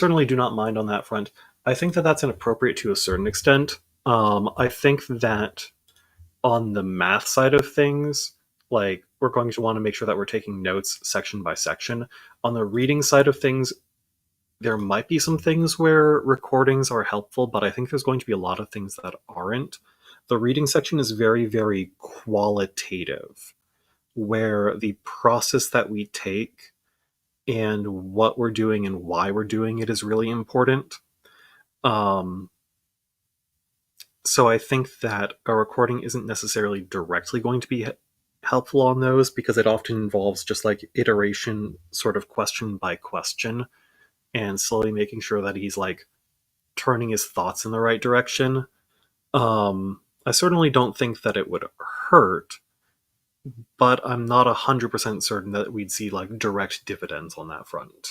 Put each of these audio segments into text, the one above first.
certainly do not mind on that front. I think that that's inappropriate to a certain extent. I think that on the math side of things, like we're going to want to make sure that we're taking notes section by section. On the reading side of things, there might be some things where recordings are helpful, but I think there's going to be a lot of things that aren't. The reading section is very, very qualitative, where the process that we take and what we're doing and why we're doing it is really important. Um, so I think that a recording isn't necessarily directly going to be helpful on those because it often involves just like iteration, sort of question by question, and slowly making sure that he's like turning his thoughts in the right direction. I certainly don't think that it would hurt, but I'm not 100% certain that we'd see like direct dividends on that front.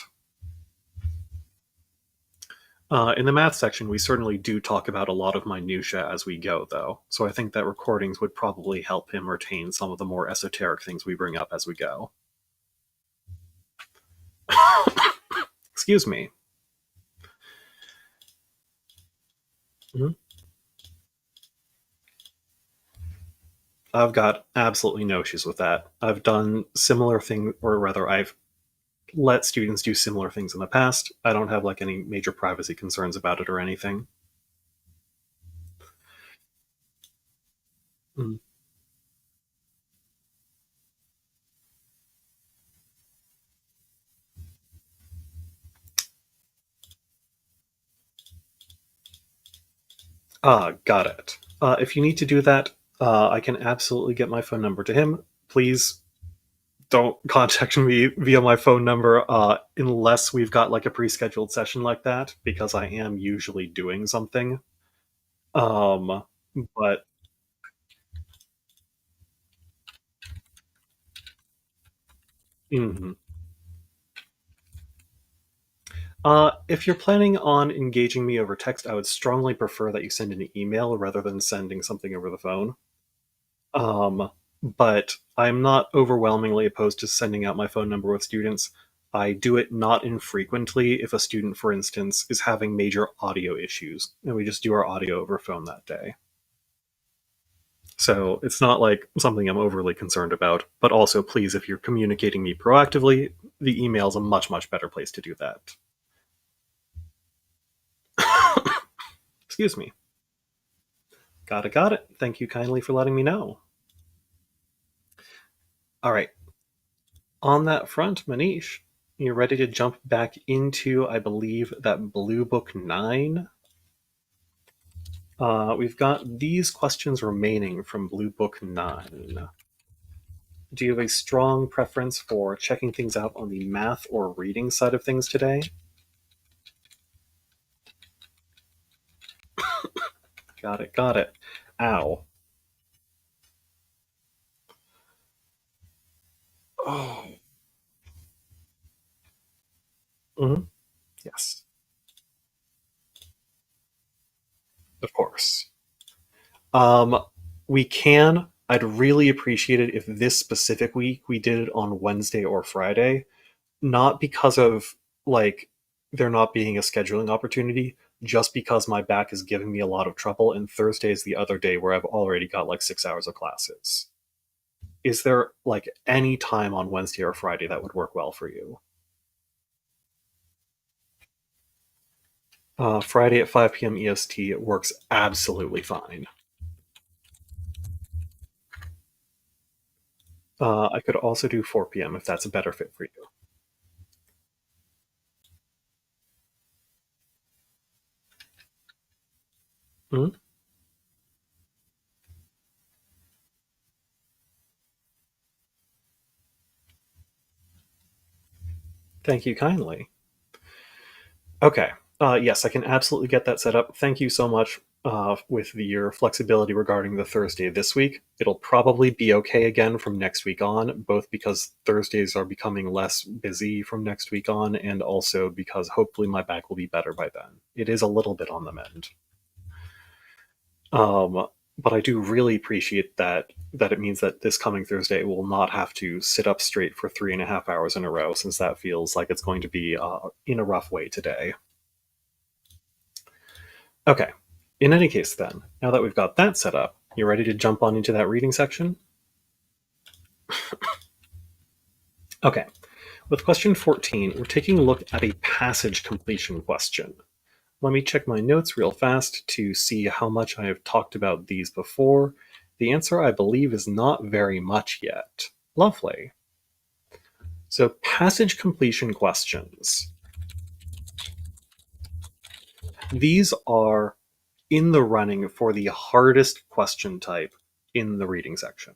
In the math section, we certainly do talk about a lot of minutia as we go, though. So I think that recordings would probably help him retain some of the more esoteric things we bring up as we go. Excuse me. Mhm. I've got absolutely no issues with that. I've done similar things, or rather, I've let students do similar things in the past. I don't have like any major privacy concerns about it or anything. Mm. Got it. If you need to do that, I can absolutely get my phone number to him. Please don't contact me via my phone number unless we've got like a pre-scheduled session like that, because I am usually doing something. Um, but mhm. If you're planning on engaging me over text, I would strongly prefer that you send an email rather than sending something over the phone. Um, but I'm not overwhelmingly opposed to sending out my phone number with students. I do it not infrequently if a student, for instance, is having major audio issues, and we just do our audio over phone that day. So it's not like something I'm overly concerned about. But also, please, if you're communicating me proactively, the email is a much, much better place to do that. Excuse me. Got it, got it. Thank you kindly for letting me know. All right. On that front, Manish, you're ready to jump back into, I believe, that Blue Book 9? We've got these questions remaining from Blue Book 9. Do you have a strong preference for checking things out on the math or reading side of things today? Got it, got it. Ow. Oh. Hmm. Yes, of course. Um, we can. I'd really appreciate it if this specific week we did it on Wednesday or Friday, not because of like there not being a scheduling opportunity, just because my back is giving me a lot of trouble, and Thursday is the other day where I've already got like 6 hours of classes. Is there like any time on Wednesday or Friday that would work well for you? Friday at 5 p.m. EST works absolutely fine. I could also do 4 p.m. if that's a better fit for you. Mhm. Thank you kindly. Okay. Yes, I can absolutely get that set up. Thank you so much with your flexibility regarding the Thursday this week. It'll probably be okay again from next week on, both because Thursdays are becoming less busy from next week on, and also because hopefully my back will be better by then. It is a little bit on the mend. Um, but I do really appreciate that it means that this coming Thursday will not have to sit up straight for 3.5 hours in a row, since that feels like it's going to be in a rough way today. Okay. In any case, then, now that we've got that set up, you ready to jump on into that reading section? Okay. With question 14, we're taking a look at a passage completion question. Let me check my notes real fast to see how much I have talked about these before. The answer, I believe, is not very much yet. Lovely. So, passage completion questions. These are in the running for the hardest question type in the reading section.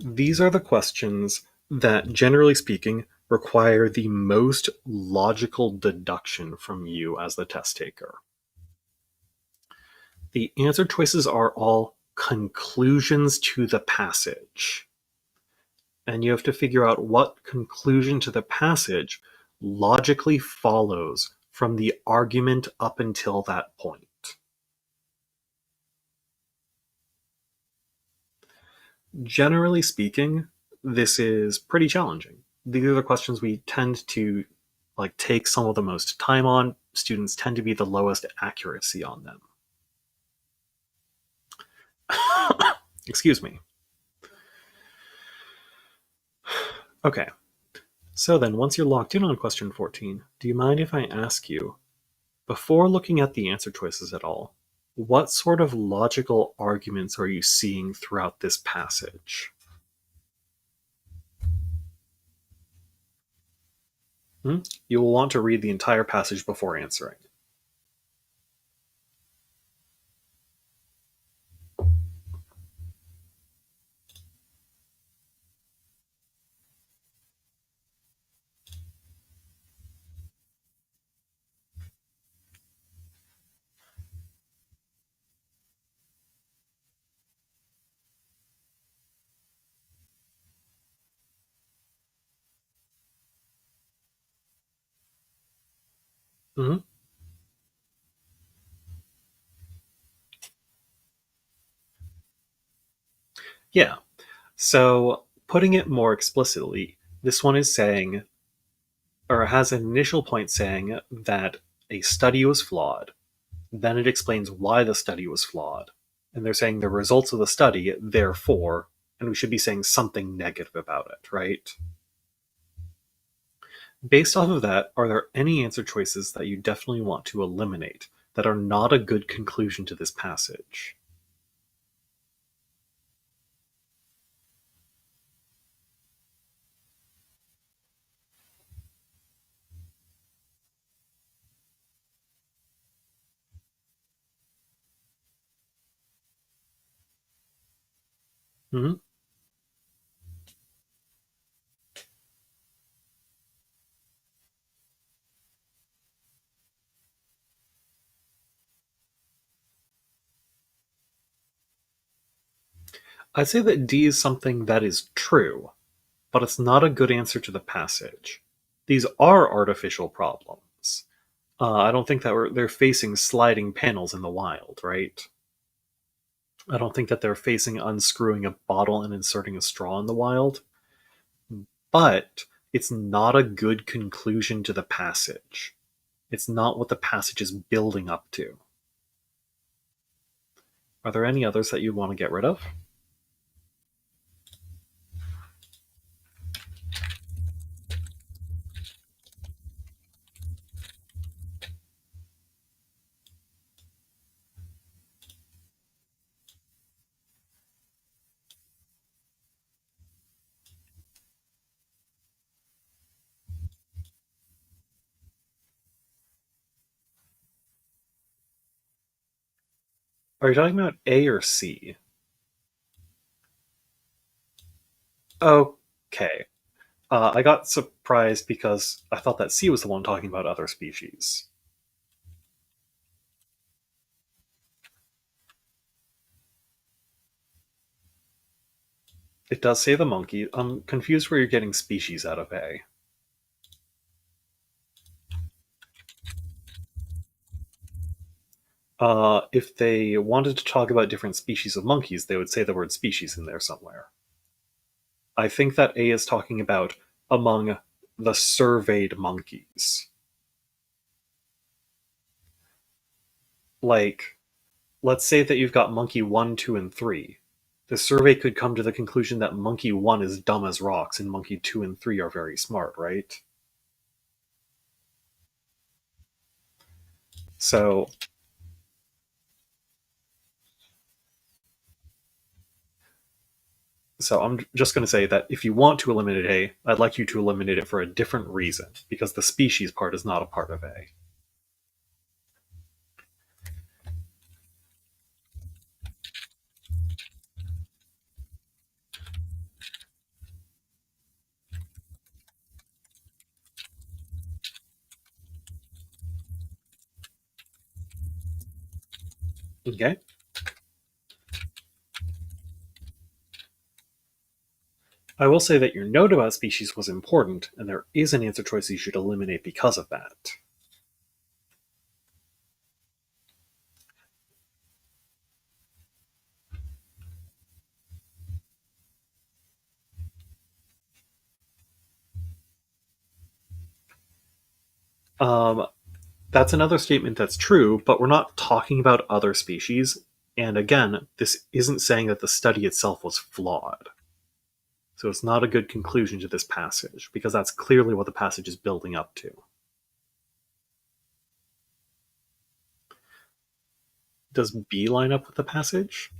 These are the questions that, generally speaking, require the most logical deduction from you as the test taker. The answer choices are all conclusions to the passage. And you have to figure out what conclusion to the passage logically follows from the argument up until that point. Generally speaking, this is pretty challenging. These are the questions we tend to take some of the most time on. Students tend to be the lowest accuracy on them. Excuse me. Okay, so then once you're locked in on question 14, do you mind if I ask you, before looking at the answer choices at all, what sort of logical arguments are you seeing throughout this passage? Hmm? You will want to read the entire passage before answering. Mhm. Yeah. So, putting it more explicitly, this one is saying, or has an initial point saying that a study was flawed. Then it explains why the study was flawed. And they're saying the results of the study, therefore, and we should be saying something negative about it, right? Based off of that, are there any answer choices that you definitely want to eliminate that are not a good conclusion to this passage? Mhm. I'd say that D is something that is true, but it's not a good answer to the passage. These are artificial problems. I don't think that they're facing sliding panels in the wild, right? I don't think that they're facing unscrewing a bottle and inserting a straw in the wild, but it's not a good conclusion to the passage. It's not what the passage is building up to. Are there any others that you want to get rid of? Are you talking about A or C? Okay. I got surprised because I thought that C was the one talking about other species. It does say the monkey. I'm confused where you're getting species out of A. If they wanted to talk about different species of monkeys, they would say the word species in there somewhere. I think that A is talking about among the surveyed monkeys. Like, let's say that you've got monkey 1, 2, and 3. The survey could come to the conclusion that monkey 1 is dumb as rocks and monkey 2 and 3 are very smart, right? So, so I'm just going to say that if you want to eliminate A, I'd like you to eliminate it for a different reason, because the species part is not a part of A. Okay? I will say that your note about species was important, and there is an answer choice you should eliminate because of that. Um, that's another statement that's true, but we're not talking about other species. And again, this isn't saying that the study itself was flawed. So it's not a good conclusion to this passage, because that's clearly what the passage is building up to. Does B line up with the passage?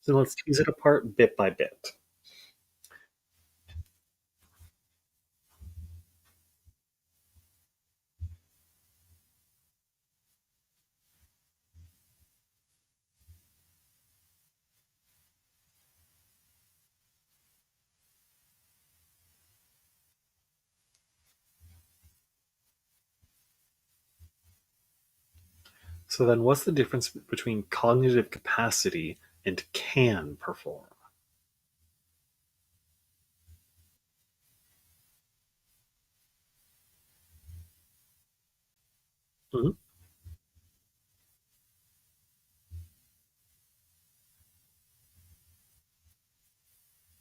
So let's tease it apart bit by bit. So then what's the difference between cognitive capacity and can perform? Mhm,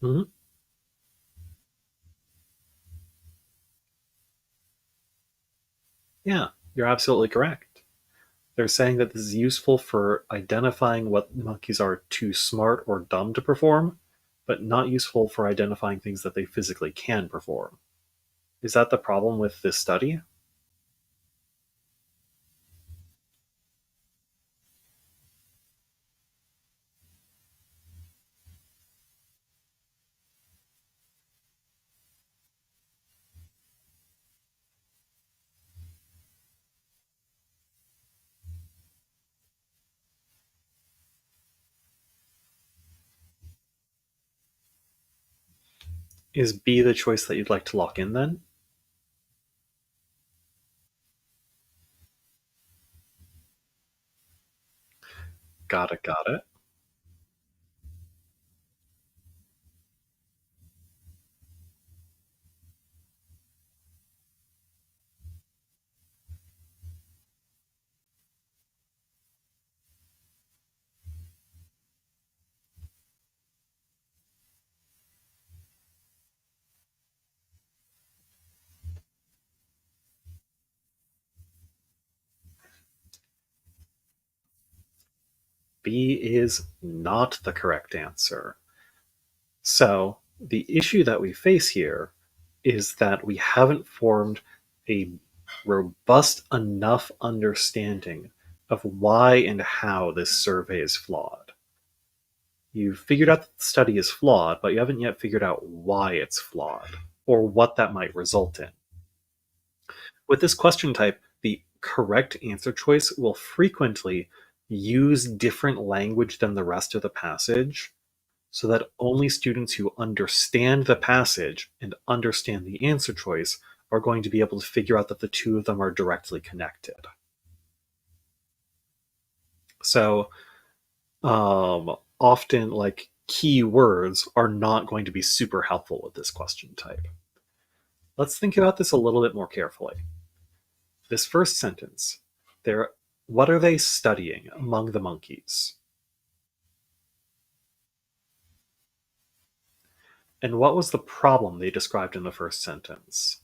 mhm. Yeah, you're absolutely correct. They're saying that this is useful for identifying what monkeys are too smart or dumb to perform, but not useful for identifying things that they physically can perform. Is that the problem with this study? Is B the choice that you'd like to lock in then? Got it, got it. B is not the correct answer. So, the issue that we face here is that we haven't formed a robust enough understanding of why and how this survey is flawed. You've figured out that the study is flawed, but you haven't yet figured out why it's flawed or what that might result in. With this question type, the correct answer choice will frequently use different language than the rest of the passage so that only students who understand the passage and understand the answer choice are going to be able to figure out that the two of them are directly connected. So, often, like, key words are not going to be super helpful with this question type. Let's think about this a little bit more carefully. This first sentence, what are they studying among the monkeys? And what was the problem they described in the first sentence?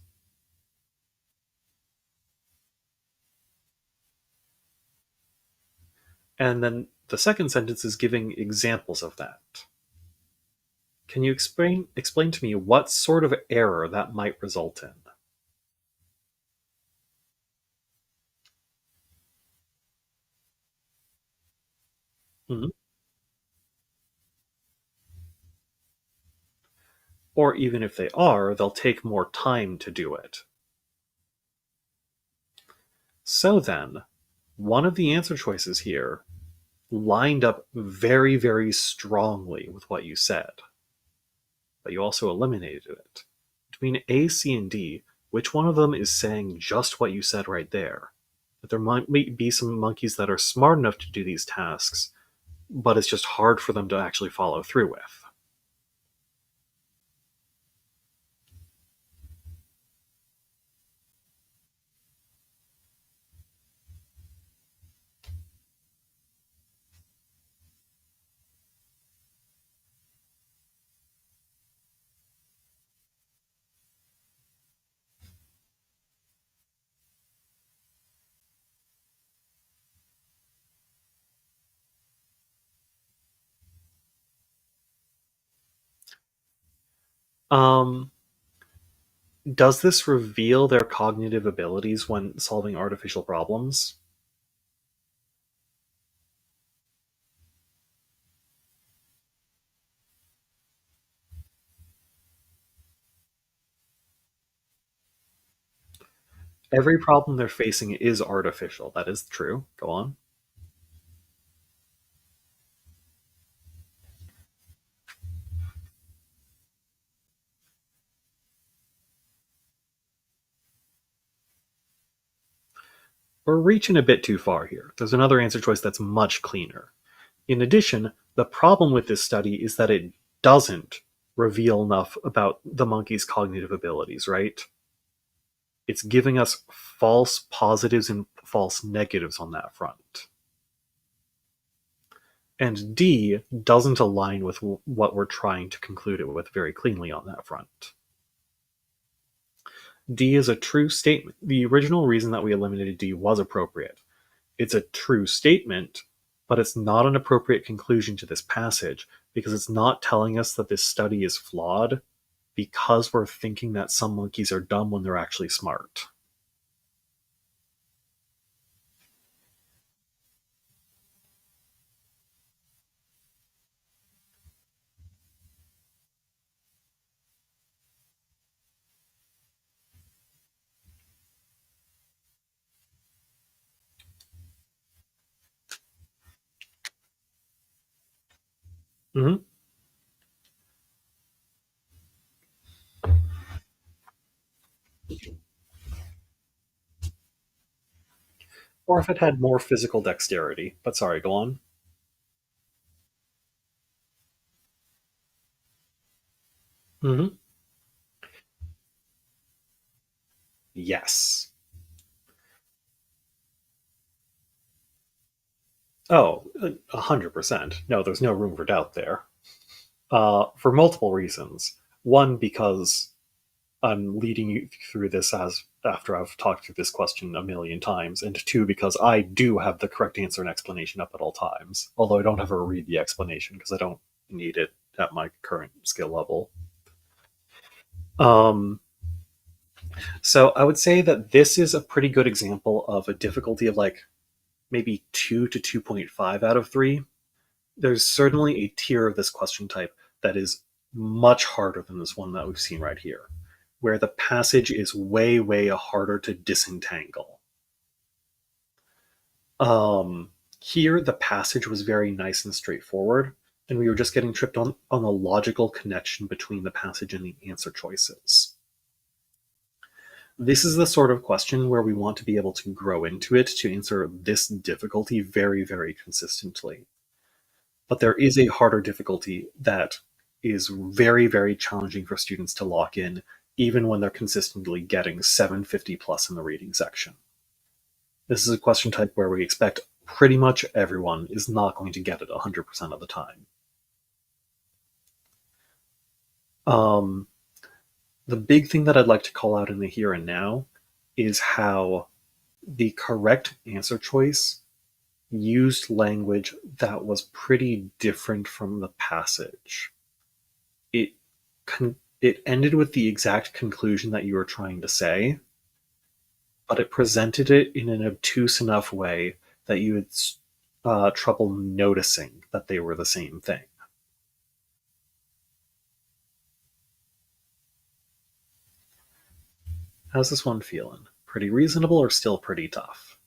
And then the second sentence is giving examples of that. Can you explain to me what sort of error that might result in? Mhm. Or even if they are, they'll take more time to do it. So then, one of the answer choices here lined up very, very strongly with what you said, but you also eliminated it. Between A, C, and D, which one of them is saying just what you said right there? That there might be some monkeys that are smart enough to do these tasks, but it's just hard for them to actually follow through with. Um, does this reveal their cognitive abilities when solving artificial problems? Every problem they're facing is artificial. That is true. Go on. We're reaching a bit too far here. There's another answer choice that's much cleaner. In addition, the problem with this study is that it doesn't reveal enough about the monkey's cognitive abilities, right? It's giving us false positives and false negatives on that front. And D doesn't align with what we're trying to conclude it with very cleanly on that front. D is a true statement. The original reason that we eliminated D was appropriate. It's a true statement, but it's not an appropriate conclusion to this passage because it's not telling us that this study is flawed because we're thinking that some monkeys are dumb when they're actually smart. Mhm. Or if it had more physical dexterity. But sorry, go on. Hmm. Yes. Oh, 100%. No, there's no room for doubt there. For multiple reasons. One, because I'm leading you through this as after I've talked through this question a million times, and two, because I do have the correct answer and explanation up at all times, although I don't ever read the explanation because I don't need it at my current skill level. Um, so I would say that this is a pretty good example of a difficulty of like maybe 2 to 2.5 out of 3. There's certainly a tier of this question type that is much harder than this one that we've seen right here, where the passage is way, way harder to disentangle. Um, Here, the passage was very nice and straightforward, and we were just getting tripped on the logical connection between the passage and the answer choices. This is the sort of question where we want to be able to grow into it to answer this difficulty very, very consistently. But there is a harder difficulty that is very, very challenging for students to lock in, even when they're consistently getting 750 plus in the reading section. This is a question type where we expect pretty much everyone is not going to get it 100% of the time. The big thing that I'd like to call out in the here and now is how the correct answer choice used language that was pretty different from the passage. It it ended with the exact conclusion that you were trying to say, but it presented it in an obtuse enough way that you had trouble noticing that they were the same thing. How's this one feeling? Pretty reasonable or still pretty tough?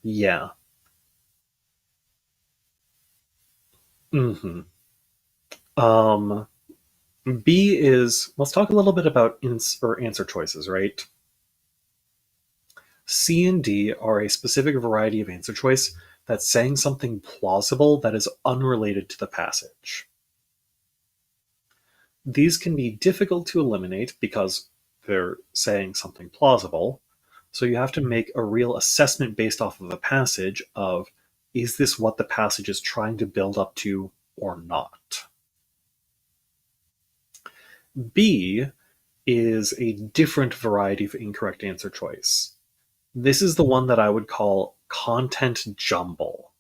Yeah. Hmm. Um, B is, let's talk a little bit about or answer choices, right? C and D are a specific variety of answer choice that's saying something plausible that is unrelated to the passage. These can be difficult to eliminate because they're saying something plausible, so you have to make a real assessment based off of the passage of, is this what the passage is trying to build up to or not? B is a different variety of incorrect answer choice. This is the one that I would call content jumble.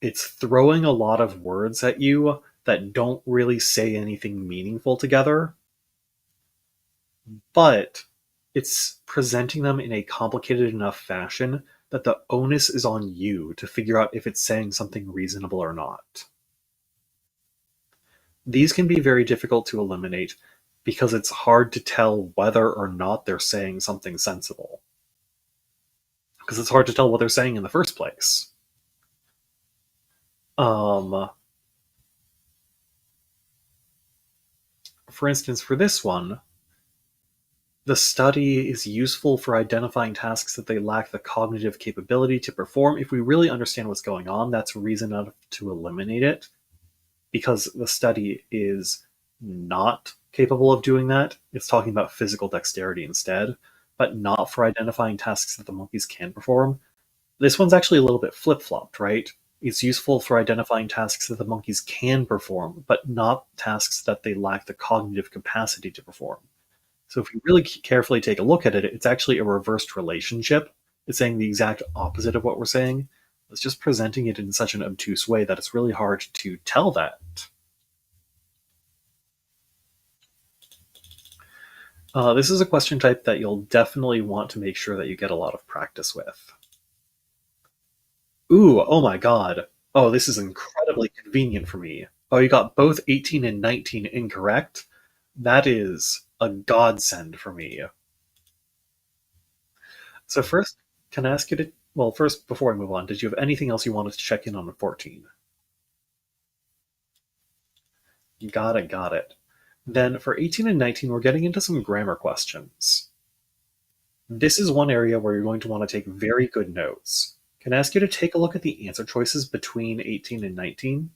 It's throwing a lot of words at you that don't really say anything meaningful together, but it's presenting them in a complicated enough fashion that the onus is on you to figure out if it's saying something reasonable or not. These can be very difficult to eliminate because it's hard to tell whether or not they're saying something sensible. Because it's hard to tell what they're saying in the first place. Um, for instance, for this one, the study is useful for identifying tasks that they lack the cognitive capability to perform. If we really understand what's going on, that's reason enough to eliminate it, because the study is not capable of doing that. It's talking about physical dexterity instead, but not for identifying tasks that the monkeys can perform. This one's actually a little bit flip-flopped, right? It's useful for identifying tasks that the monkeys can perform, but not tasks that they lack the cognitive capacity to perform. So if you really carefully take a look at it, it's actually a reversed relationship. It's saying the exact opposite of what we're saying. It's just presenting it in such an obtuse way that it's really hard to tell that. This is a question type that you'll definitely want to make sure that you get a lot of practice with. Ooh, oh my god. Oh, this is incredibly convenient for me. Oh, you got both 18 and 19 incorrect? That is a godsend for me. So first, can I ask you to, well, first, before I move on, did you have anything else you wanted to check in on 14? Got it. Then for 18 and 19, we're getting into some grammar questions. This is one area where you're going to want to take very good notes. Can I ask you to take a look at the answer choices between 18 and 19?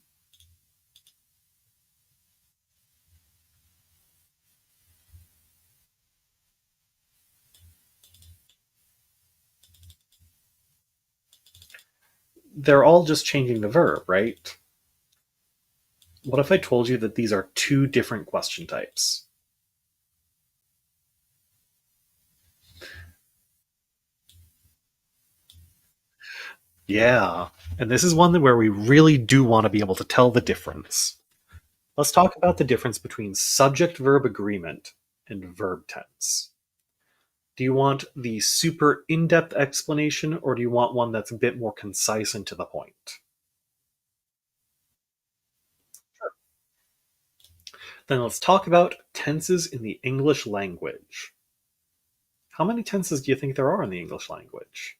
They're all just changing the verb, right? What if I told you that these are two different question types? Yeah, and this is one where we really do want to be able to tell the difference. Let's talk about the difference between subject verb agreement and verb tense. Do you want the super in depth explanation, or do you want one that's a bit more concise and to the point? Then let's talk about tenses in the English language. How many tenses do you think there are in the English language?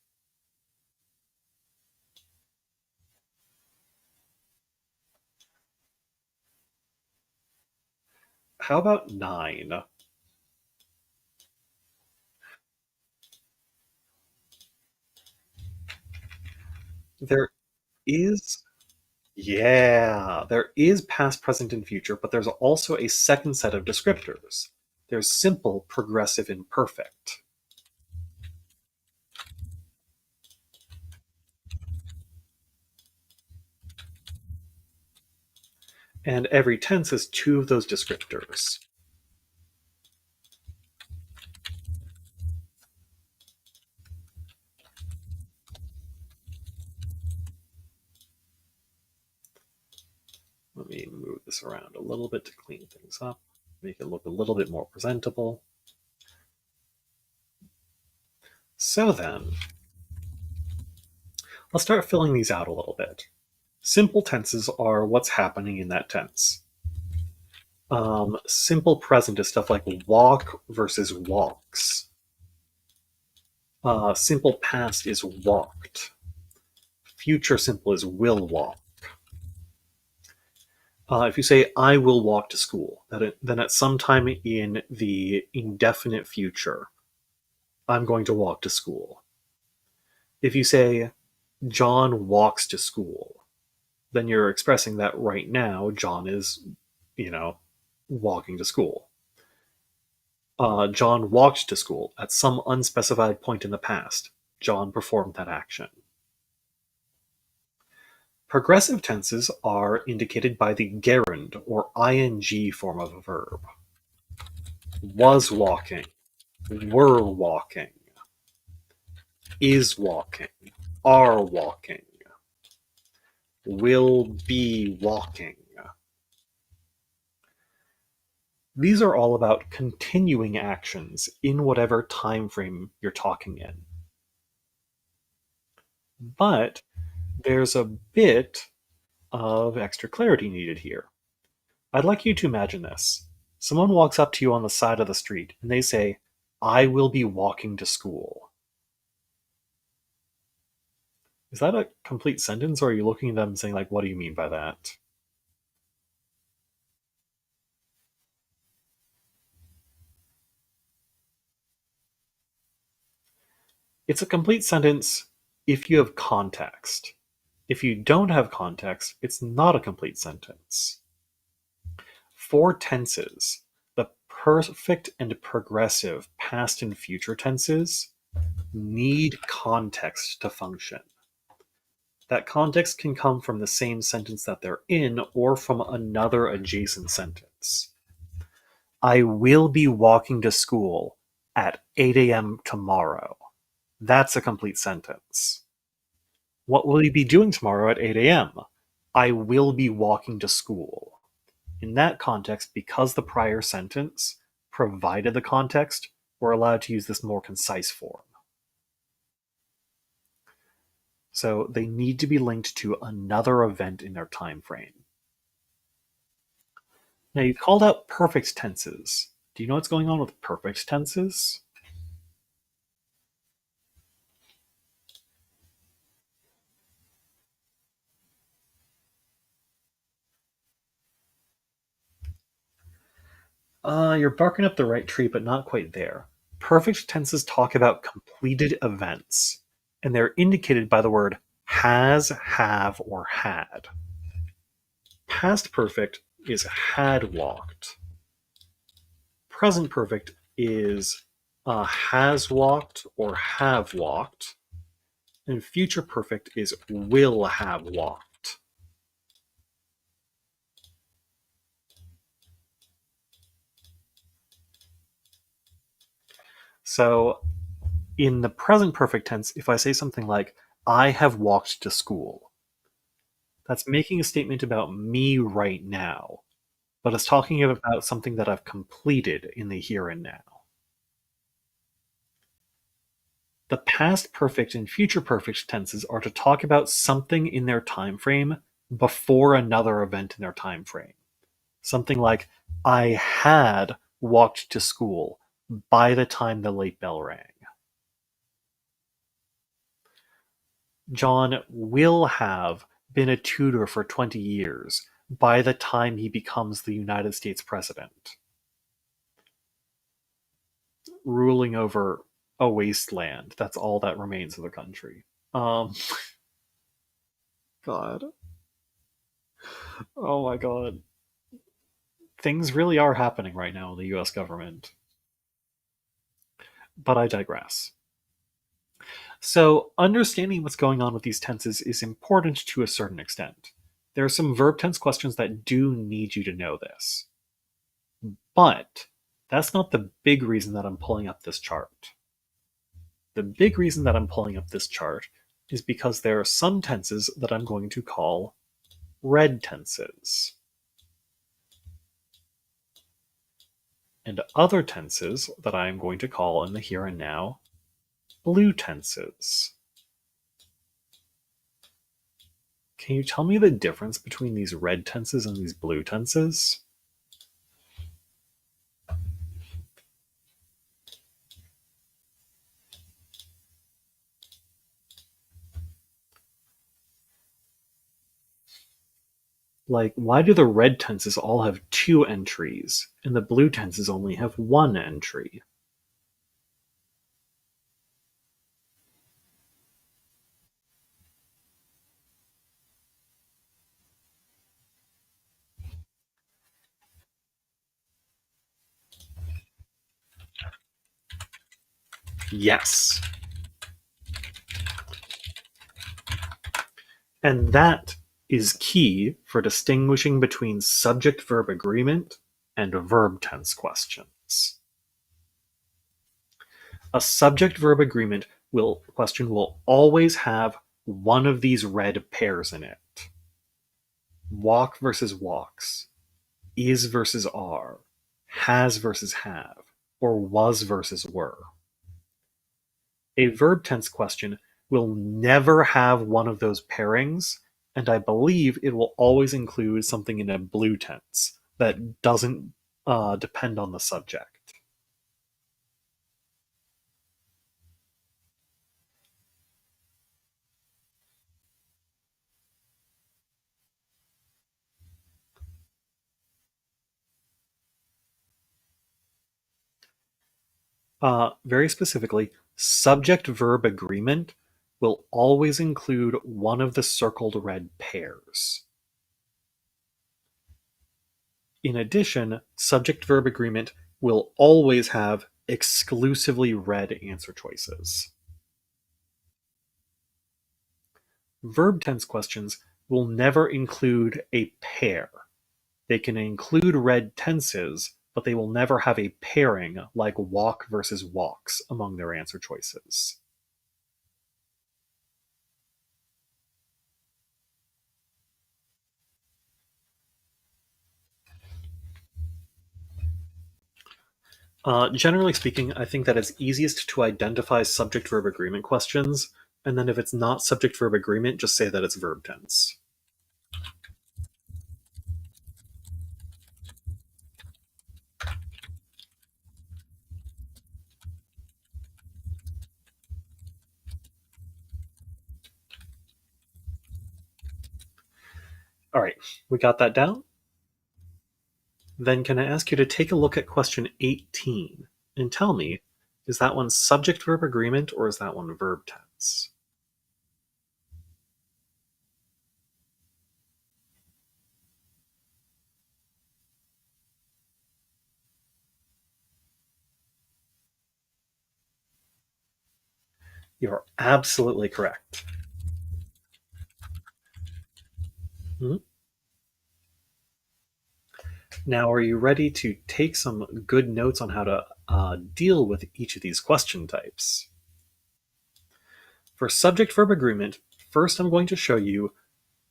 How about 9? There is, yeah, there is past, present, and future, but there's also a second set of descriptors. There's simple, progressive, and perfect. And every tense has two of those descriptors. Let me move this around a little bit to clean things up, make it look a little bit more presentable. So then, let's start filling these out a little bit. Simple tenses are what's happening in that tense. Simple present is stuff like walk versus walks. Simple past is walked. Future simple is will walk. If you say I will walk to school, then at some time in the indefinite future, I'm going to walk to school. If you say John walks to school, then you're expressing that right now John is, you know, walking to school. John walked to school at some unspecified point in the past. John performed that action. Progressive tenses are indicated by the gerund or ing form of a verb. Was walking, were walking, is walking, are walking, will be walking. These are all about continuing actions in whatever time frame you're talking in. But there's a bit of extra clarity needed here. I'd like you to imagine this. Someone walks up to you on the side of the street and they say, I will be walking to school. Is that a complete sentence, or are you looking at them and saying, like, what do you mean by that? It's a complete sentence if you have context. If you don't have context, it's not a complete sentence. For tenses, the perfect and progressive past and future tenses need context to function. That context can come from the same sentence that they're in or from another adjacent sentence. I will be walking to school at 8 a.m. tomorrow. That's a complete sentence. What will you be doing tomorrow at 8 a.m.? I will be walking to school. In that context, because the prior sentence provided the context, we're allowed to use this more concise form. So they need to be linked to another event in their time frame. Now you've called out perfect tenses. Do you know what's going on with perfect tenses? You're barking up the right tree, but not quite there. Perfect tenses talk about completed events, and they're indicated by the word has, have, or had. Past perfect is had walked. Present perfect is has walked or have walked. And future perfect is will have walked. So in the present perfect tense, if I say something like, I have walked to school, that's making a statement about me right now, but it's talking about something that I've completed in the here and now. The past perfect and future perfect tenses are to talk about something in their time frame before another event in their time frame. Something like, I had walked to school by the time the late bell rang. John will have been a tutor for 20 years by the time he becomes the United States president, ruling over a wasteland. That's all that remains of the country. Um, God. Oh my God. Things really are happening right now in the US government. But I digress. So, understanding what's going on with these tenses is important to a certain extent. There are some verb tense questions that do need you to know this. But that's not the big reason that I'm pulling up this chart. The big reason that I'm pulling up this chart is because there are some tenses that I'm going to call red tenses, and other tenses that I am going to call in the here and now blue tenses. Can you tell me the difference between these red tenses and these blue tenses? Like, why do the red tenses all have 2 entries, and the blue tenses only have 1 entry? Yes. And that is key for distinguishing between subject-verb agreement and verb tense questions. A subject-verb agreement question will always have one of these red pairs in it. Walk versus walks, is versus are, has versus have, or was versus were. A verb tense question will never have one of those pairings, and I believe it will always include something in a blue tense that doesn't depend on the subject. Very specifically, subject-verb agreement will always include one of the circled red pairs. In addition, subject-verb agreement will always have exclusively red answer choices. Verb tense questions will never include a pair. They can include red tenses, but they will never have a pairing like walk versus walks among their answer choices. Generally speaking, I think that it's easiest to identify subject-verb agreement questions, and then if it's not subject-verb agreement, just say that it's verb tense. All right, we got that down? Then can I ask you to take a look at question 18 and tell me, is that one subject-verb agreement or is that one verb tense? You're absolutely correct. Mhm. Now, are you ready to take some good notes on how to deal with each of these question types? For subject-verb agreement, first I'm going to show you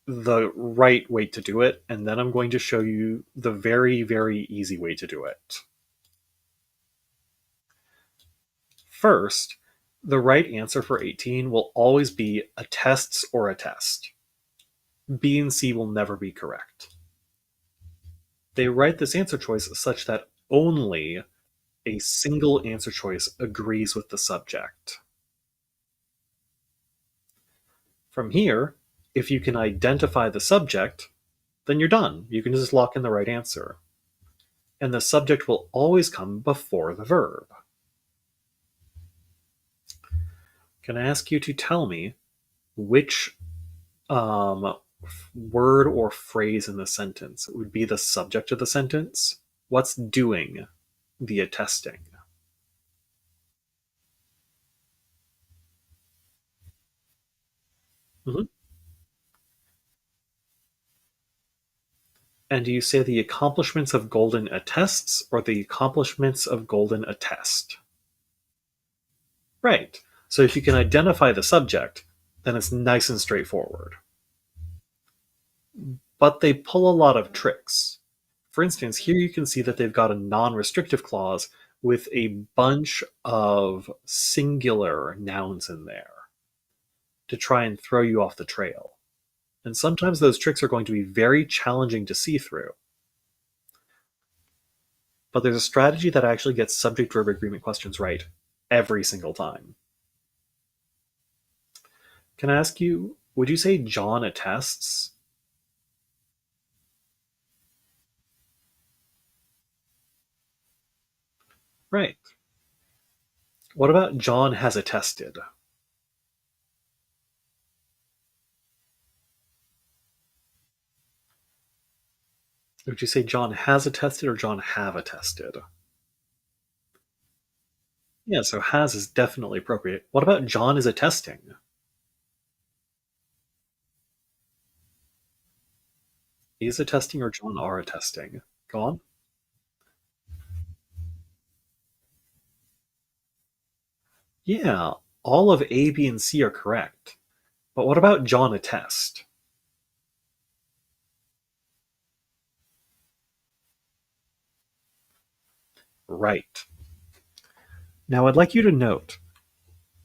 the right way to do it, and then I'm going to show you the very, very easy way to do it. First, the right answer for 18 will always be attests or attest. B and C will never be correct. They write this answer choice such that only a single answer choice agrees with the subject. From here, if you can identify the subject, then you're done. You can just lock in the right answer. And the subject will always come before the verb. Can I ask you to tell me which word or phrase in the sentence would be the subject of the sentence? What's doing the attesting? Mhm. And do you say the accomplishments of Golden attests or the accomplishments of Golden attest? Right. So if you can identify the subject, then it's nice and straightforward. But they pull a lot of tricks. For instance, here you can see that they've got a non restrictive clause with a bunch of singular nouns in there to try and throw you off the trail. And sometimes those tricks are going to be very challenging to see through. But there's a strategy that actually gets subject verb agreement questions right every single time. Can I ask you, would you say John attests? Right. What about John has attested? Would you say John has attested or John have attested? Yeah, so has is definitely appropriate. What about John is attesting? Is attesting or John are attesting? Go on. Yeah, all of A, B, and C are correct. But what about John attest? Right. Now I'd like you to note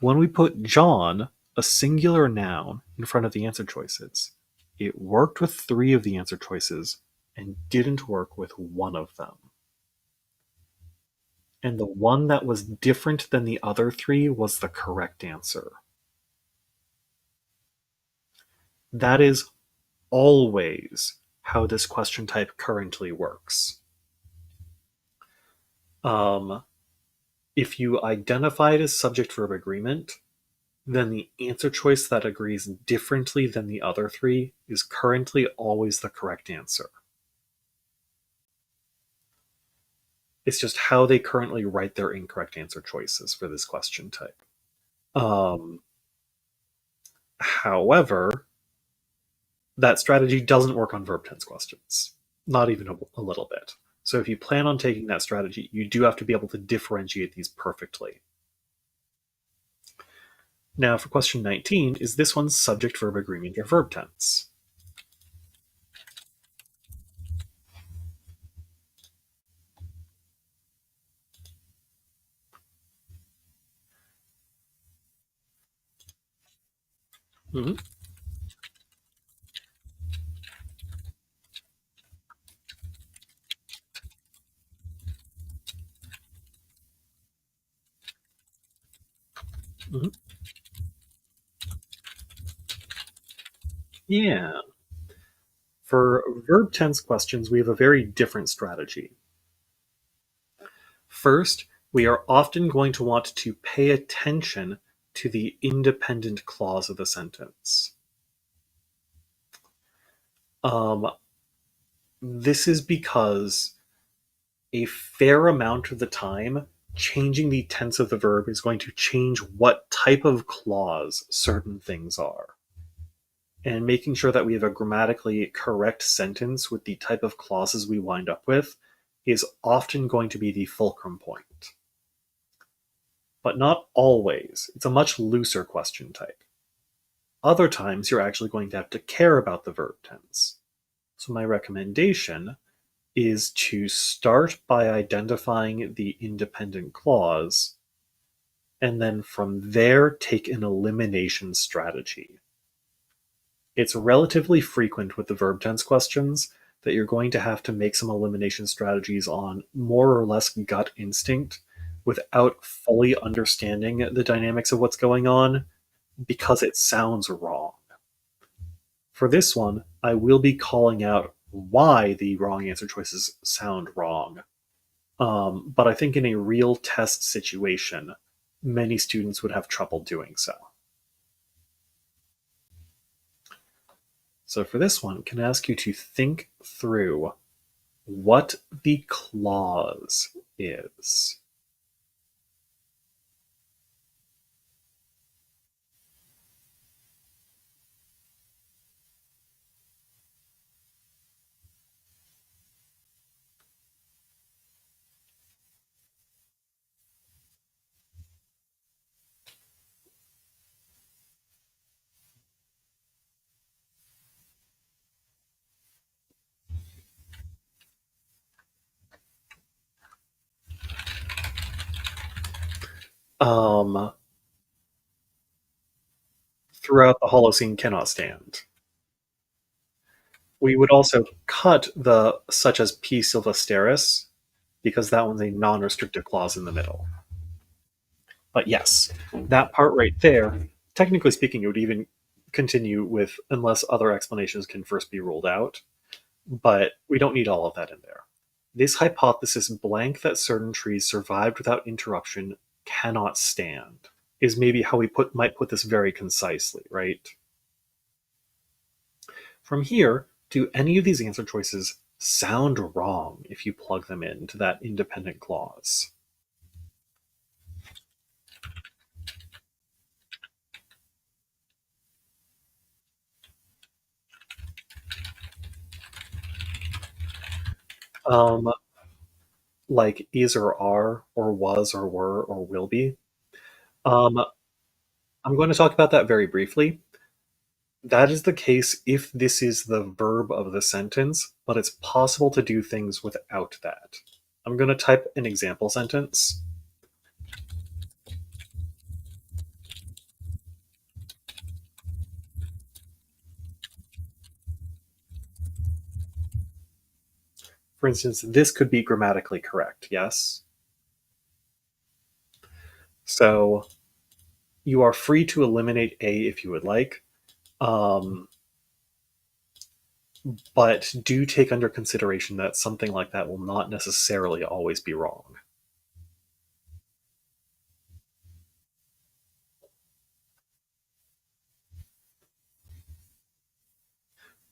when we put John, a singular noun, in front of the answer choices, it worked with three of the answer choices and didn't work with one of them. And the one that was different than the other three was the correct answer. That is always how this question type currently works. Um, if you identify it as subject verb agreement, then the answer choice that agrees differently than the other three is currently always the correct answer. It's just how they currently write their incorrect answer choices for this question type. Um, However, that strategy doesn't work on verb tense questions, not even a little bit. So if you plan on taking that strategy, you do have to be able to differentiate these perfectly. Now, for question 19, is this one subject verb agreement or verb tense? Mhm. Mhm. Yeah. For verb tense questions, we have a very different strategy. First, we are often going to want to pay attention to the independent clause of the sentence. Um, this is because a fair amount of the time, changing the tense of the verb is going to change what type of clause certain things are. And making sure that we have a grammatically correct sentence with the type of clauses we wind up with is often going to be the fulcrum point. But not always. It's a much looser question type. Other times, you're actually going to have to care about the verb tense. So, my recommendation is to start by identifying the independent clause, and then from there take an elimination strategy. It's relatively frequent with the verb tense questions that you're going to have to make some elimination strategies on more or less gut instinct without fully understanding the dynamics of what's going on because it sounds wrong. For this one, I will be calling out why the wrong answer choices sound wrong. But I think in a real test situation, many students would have trouble doing so. So for this one, can I ask you to think through what the clause is? Um, Throughout the Holocene cannot stand. We would also cut the such as P. sylvesteris because that one's a non-restrictive clause in the middle. But yes, that part right there, technically speaking, it would even continue with unless other explanations can first be ruled out. But we don't need all of that in there. This hypothesis blank that certain trees survived without interruption cannot stand is maybe how we might put this very concisely, right? From here, do any of these answer choices sound wrong if you plug them into that independent clause? Um, like is or are or was or were or will be. Um, I'm going to talk about that very briefly. That is the case if this is the verb of the sentence, but it's possible to do things without that. I'm going to type an example sentence. For instance, this could be grammatically correct, yes? So you are free to eliminate A if you would like, um, but do take under consideration that something like that will not necessarily always be wrong.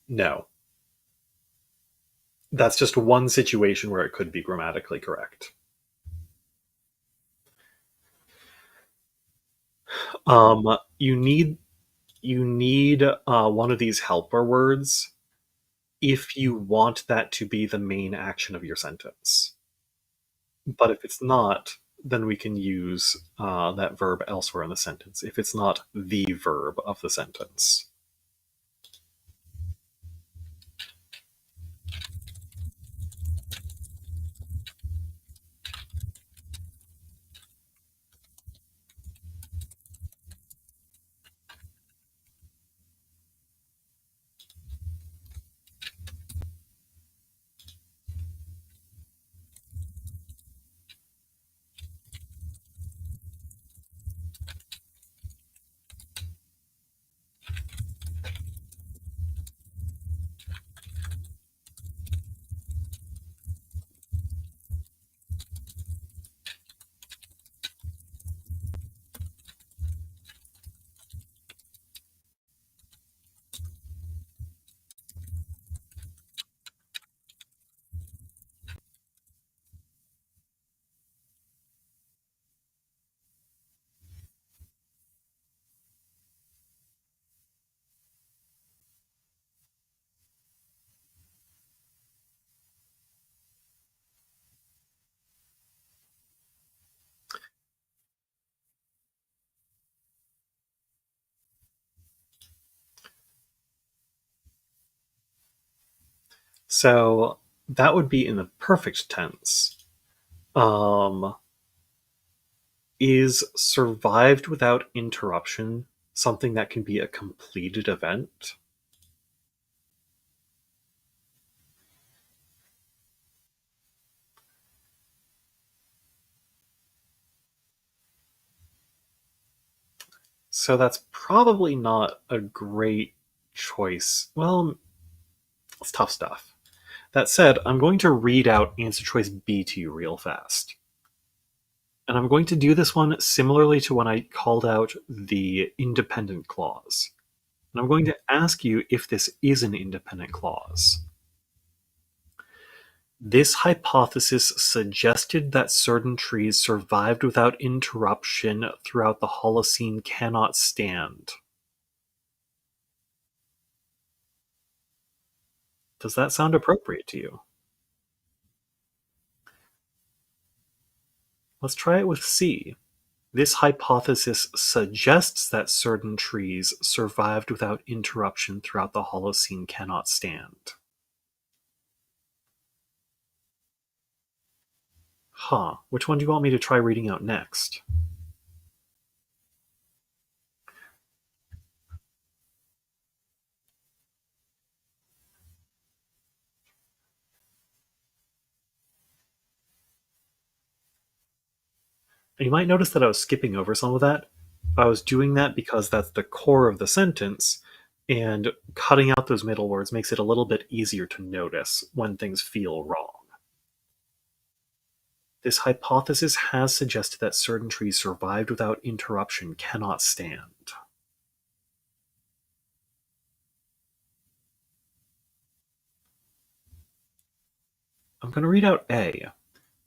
No, that's just one situation where it could be grammatically correct. You need one of these helper words if you want that to be the main action of your sentence. But if it's not, then we can use that verb elsewhere in the sentence. If it's not the verb of the sentence. So that would be in the perfect tense. Um, is survived without interruption something that can be a completed event? So that's probably not a great choice. Well, it's tough stuff. That said, I'm going to read out answer choice B to you real fast. And I'm going to do this one similarly to when I called out the independent clause. And I'm going to ask you if this is an independent clause. This hypothesis suggested that certain trees survived without interruption throughout the Holocene cannot stand. Does that sound appropriate to you? Let's try it with C. This hypothesis suggests that certain trees survived without interruption throughout the Holocene cannot stand. Huh. Which one do you want me to try reading out next? You might notice that I was skipping over some of that. I was doing that because that's the core of the sentence, and cutting out those middle words makes it a little bit easier to notice when things feel wrong. This hypothesis has suggested that certain trees survived without interruption cannot stand. I'm going to read out A.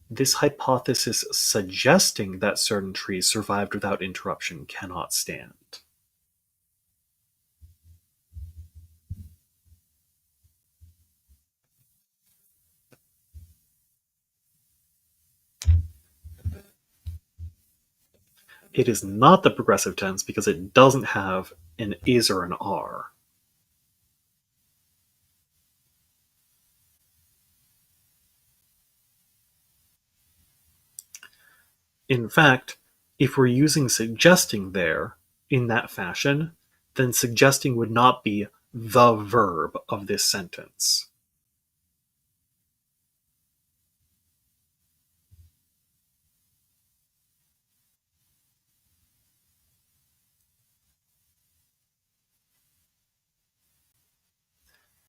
This hypothesis suggesting that certain trees survived without interruption cannot stand. It is not the progressive tense because it doesn't have an is or an are. In fact, if we're using suggesting there in that fashion, then suggesting would not be the verb of this sentence.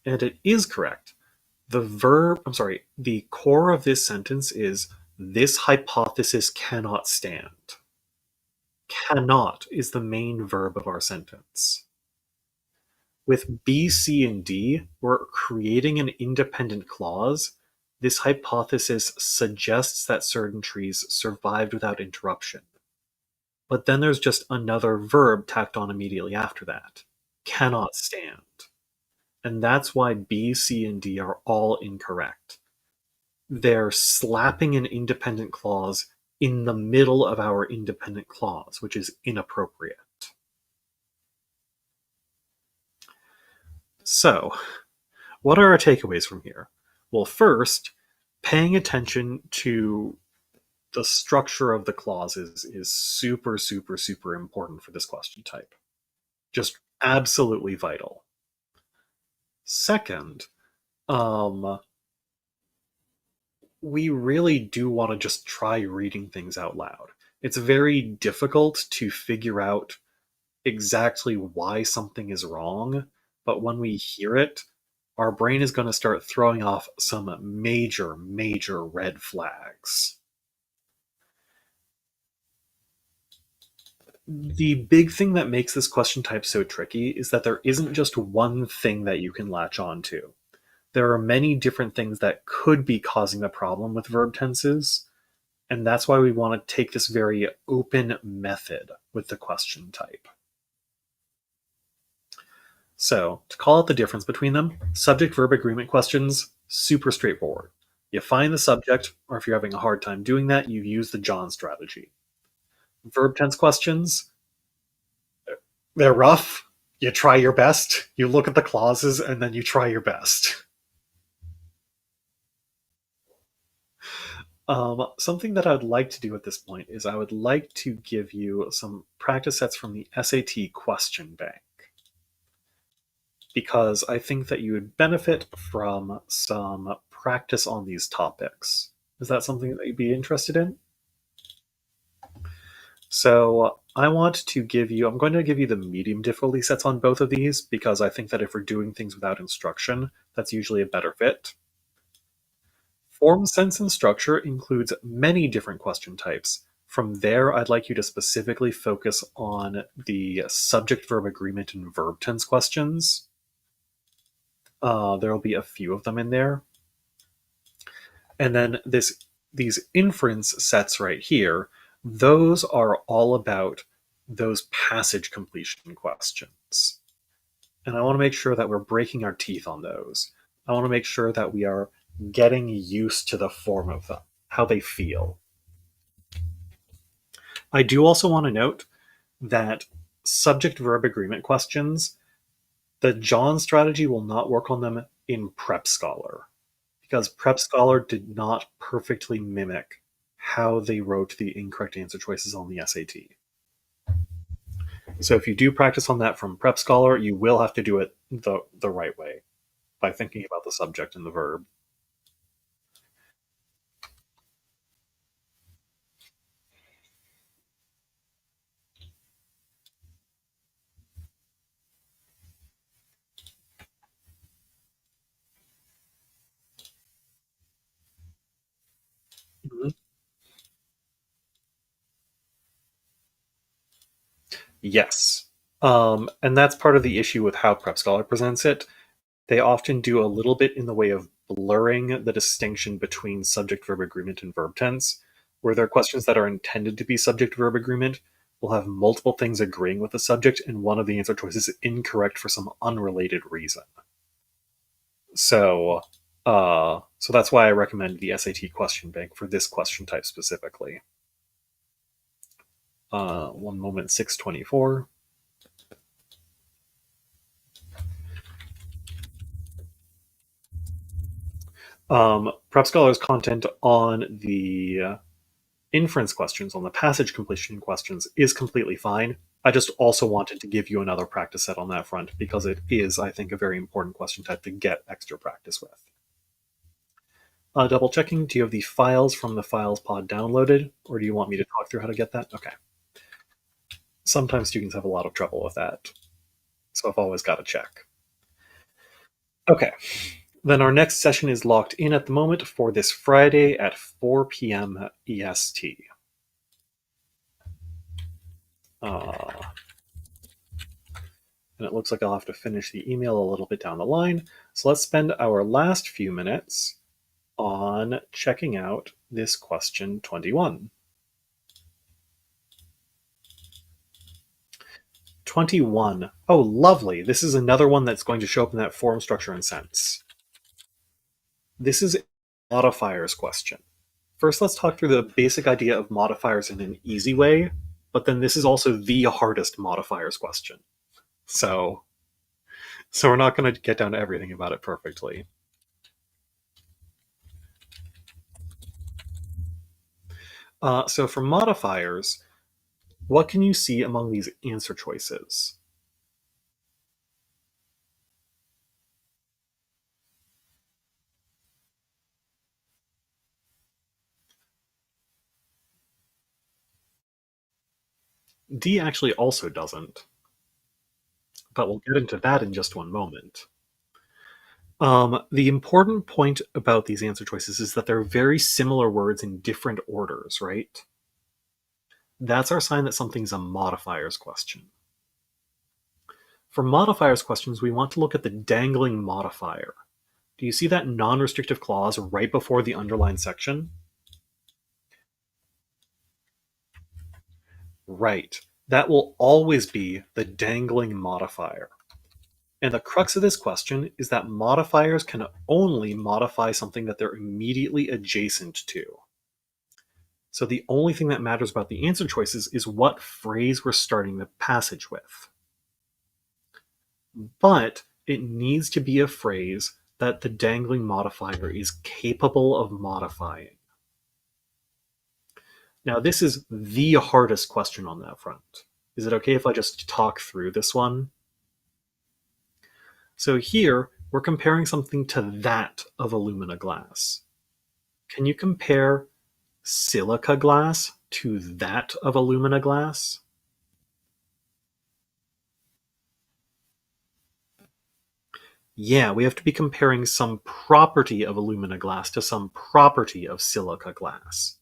And it is correct. The core of this sentence is this hypothesis cannot stand. Cannot is the main verb of our sentence. With B, C, and D, we're creating an independent clause. This hypothesis suggests that certain trees survived without interruption. But then there's just another verb tacked on immediately after that. Cannot stand. And that's why B, C, and D are all incorrect. They're slapping an independent clause in the middle of our independent clause, which is inappropriate. So, what are our takeaways from here? Well, first, paying attention to the structure of the clauses is super, super, super important for this question type. Just absolutely vital. Second, we really do want to just try reading things out loud. It's very difficult to figure out exactly why something is wrong, but when we hear it, our brain is going to start throwing off some major, major red flags. The big thing that makes this question type so tricky is that there isn't just one thing that you can latch on to. There are many different things that could be causing the problem with verb tenses, and that's why we want to take this very open method with the question type. So, to call out the difference between them, subject verb agreement questions, super straightforward. You find the subject, or if you're having a hard time doing that, you use the John strategy. Verb tense questions, they're rough. You try your best. You look at the clauses and then you try your best. Something that I would like to do at this point is I would like to give you some practice sets from the SAT question bank, because I think that you would benefit from some practice on these topics. Is that something that you'd be interested in? So I'm going to give you the medium difficulty sets on both of these because I think that if we're doing things without instruction, that's usually a better fit. Form, sense, and structure includes many different question types. From there, I'd like you to specifically focus on the subject verb agreement and verb tense questions. There will be a few of them in there. And then these inference sets right here, those are all about those passage completion questions. And I want to make sure that we're breaking our teeth on those. I want to make sure that we are getting used to the form of them, how they feel. I do also want to note that subject verb agreement questions, the John strategy will not work on them in Prep Scholar because Prep Scholar did not perfectly mimic how they wrote the incorrect answer choices on the SAT. So if you do practice on that from Prep Scholar, you will have to do it the right way by thinking about the subject and the verb. Mhm. Yes. And that's part of the issue with how Prep Scholar presents it. They often do a little bit in the way of blurring the distinction between subject verb agreement and verb tense, where there are questions that are intended to be subject verb agreement will have multiple things agreeing with the subject, and one of the answer choices is incorrect for some unrelated reason. So that's why I recommend the SAT question bank for this question type specifically. One moment, 624. Prep Scholar's content on the inference questions, on the passage completion questions, is completely fine. I just also wanted to give you another practice set on that front because it is, I think, a very important question type to get extra practice with. Double checking, do you have the files from the files pod downloaded, or do you want me to talk through how to get that? Okay. Sometimes students have a lot of trouble with that, so I've always got to check. Okay. Then our next session is locked in at the moment for this Friday at 4 p.m. EST. And it looks like I'll have to finish the email a little bit down the line. So let's spend our last few minutes on checking out this question 21. 21. Oh, lovely. This is another one that's going to show up in that form, structure, and sense. This is a modifiers question. First, let's talk through the basic idea of modifiers in an easy way, but then this is also the hardest modifiers question. So we're not going to get down to everything about it perfectly. So for modifiers, what can you see among these answer choices? D actually also doesn't, but we'll get into that in just one moment. The important point about these answer choices is that they're very similar words in different orders, right? That's our sign that something's a modifiers question. For modifiers questions, we want to look at the dangling modifier. Do you see that non-restrictive clause right before the underlined section? Right. That will always be the dangling modifier. And the crux of this question is that modifiers can only modify something that they're immediately adjacent to. So the only thing that matters about the answer choices is what phrase we're starting the passage with. But it needs to be a phrase that the dangling modifier is capable of modifying. Now, this is the hardest question on that front. Is it okay if I just talk through this one? So here, we're comparing something to that of alumina glass. Can you compare silica glass to that of alumina glass? Yeah, we have to be comparing some property of alumina glass to some property of silica glass.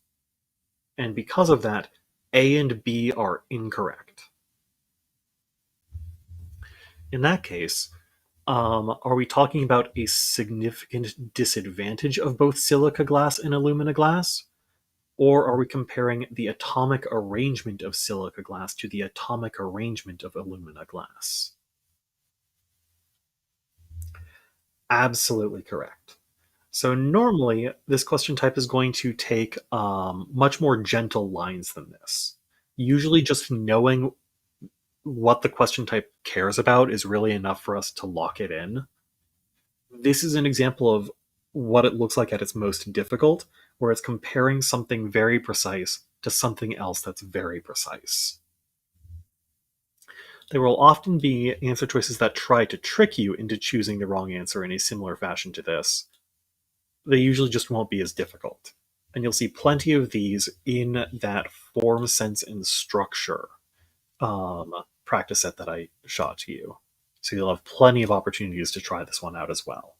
And because of that, A and B are incorrect. In that case, are we talking about a significant disadvantage of both silica glass and alumina glass? Or are we comparing the atomic arrangement of silica glass to the atomic arrangement of alumina glass? Absolutely correct. So normally, this question type is going to take much more gentle lines than this. Usually, just knowing what the question type cares about is really enough for us to lock it in. This is an example of what it looks like at its most difficult, where it's comparing something very precise to something else that's very precise. There will often be answer choices that try to trick you into choosing the wrong answer in a similar fashion to this. They usually just won't be as difficult. And you'll see plenty of these in that form, sense, and structure practice set that I shot to you. So you'll have plenty of opportunities to try this one out as well.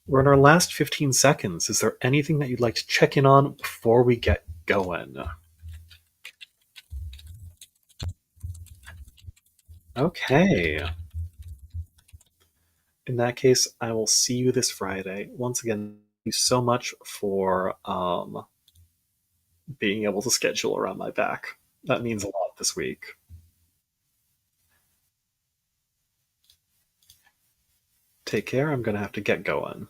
We're in our last 15 seconds. Is there anything that you'd like to check in on before we get going? Okay. In that case, I will see you this Friday. Once again, thank you so much for being able to schedule around my back. That means a lot this week. Take care. I'm going to have to get going.